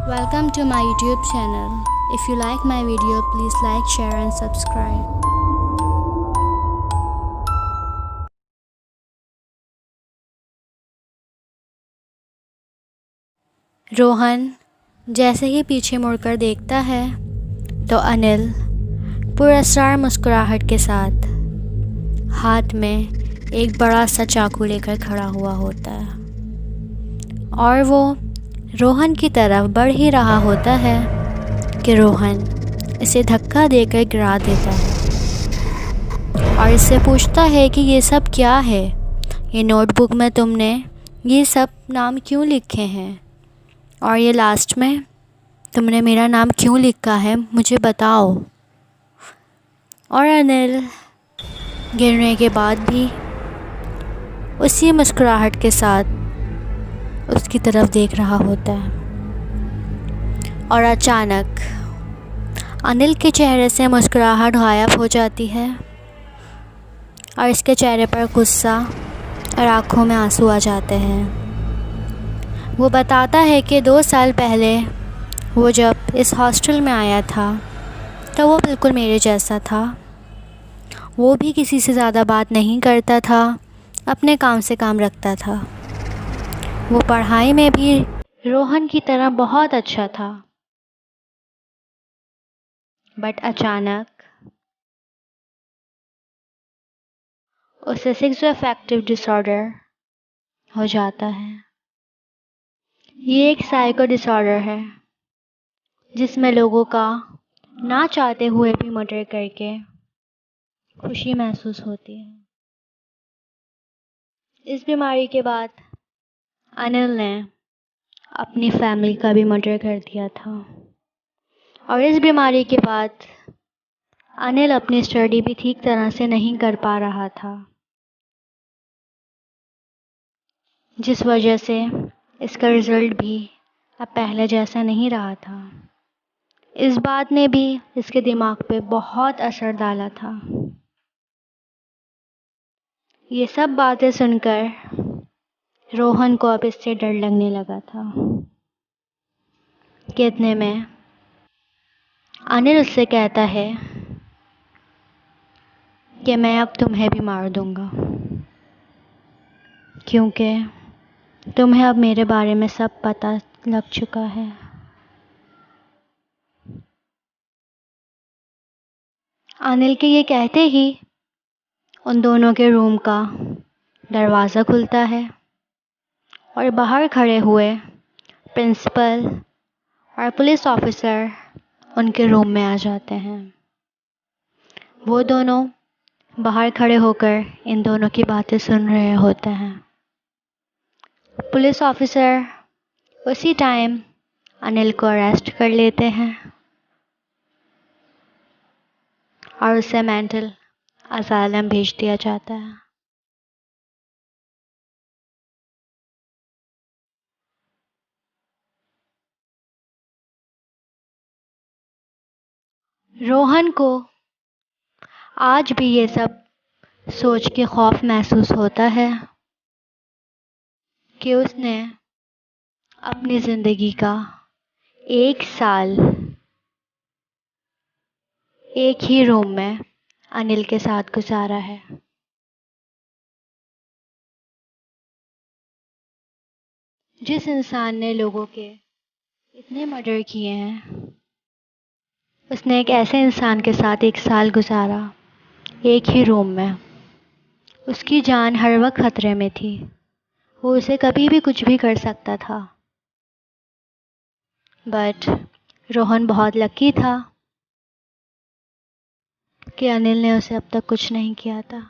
Welcome to my YouTube channel. If you like my video, please like, share and subscribe. Rohan जैसे ही पीछे मुड़कर देखता है तो अनिल पुरस्कार मुस्कुराहट के साथ हाथ में एक बड़ा सा चाकू लेकर खड़ा हुआ होता है और वो रोहन की तरफ बढ़ ही रहा होता है कि रोहन इसे धक्का देकर गिरा देता है और इससे पूछता है कि ये सब क्या है, ये नोटबुक में तुमने ये सब नाम क्यों लिखे हैं और ये लास्ट में तुमने मेरा नाम क्यों लिखा है, मुझे बताओ। और अनिल गिरने के बाद भी उसी मुस्कुराहट के साथ उसकी तरफ देख रहा होता है और अचानक अनिल के चेहरे से मुस्कुराहट गायब हो जाती है और इसके चेहरे पर गुस्सा और आँखों में आंसू आ जाते हैं। वो बताता है कि 2 साल पहले वो जब इस हॉस्टल में आया था तो वो बिल्कुल मेरे जैसा था। वो भी किसी से ज़्यादा बात नहीं करता था, अपने काम से काम रखता था। वो पढ़ाई में भी रोहन की तरह बहुत अच्छा था, बट अचानक उसे स्किज़ोअफेक्टिव डिसऑर्डर हो जाता है। ये एक साइको डिसऑर्डर है जिसमें लोगों का ना चाहते हुए भी मर्डर करके खुशी महसूस होती है। इस बीमारी के बाद अनिल ने अपनी फैमिली का भी मर्डर कर दिया था और इस बीमारी के बाद अनिल अपनी स्टडी भी ठीक तरह से नहीं कर पा रहा था, जिस वजह से इसका रिज़ल्ट भी अब पहले जैसा नहीं रहा था। इस बात ने भी इसके दिमाग पे बहुत असर डाला था। ये सब बातें सुनकर रोहन को अब इससे डर लगने लगा था कि इतने में अनिल उससे कहता है कि मैं अब तुम्हें भी मार दूंगा क्योंकि तुम्हें अब मेरे बारे में सब पता लग चुका है। अनिल के ये कहते ही उन दोनों के रूम का दरवाज़ा खुलता है और बाहर खड़े हुए प्रिंसिपल और पुलिस ऑफिसर उनके रूम में आ जाते हैं। वो दोनों बाहर खड़े होकर इन दोनों की बातें सुन रहे होते हैं। पुलिस ऑफिसर उसी टाइम अनिल को अरेस्ट कर लेते हैं और उसे मेंटल असाइलम भेज दिया जाता है। रोहन को आज भी ये सब सोच के खौफ महसूस होता है कि उसने अपनी ज़िंदगी का 1 साल एक ही रूम में अनिल के साथ गुजारा है। जिस इंसान ने लोगों के इतने मर्डर किए हैं, उसने एक ऐसे इंसान के साथ 1 साल गुजारा एक ही रूम में। उसकी जान हर वक्त खतरे में थी, वो उसे कभी भी कुछ भी कर सकता था। बट रोहन बहुत लकी था कि अनिल ने उसे अब तक कुछ नहीं किया था।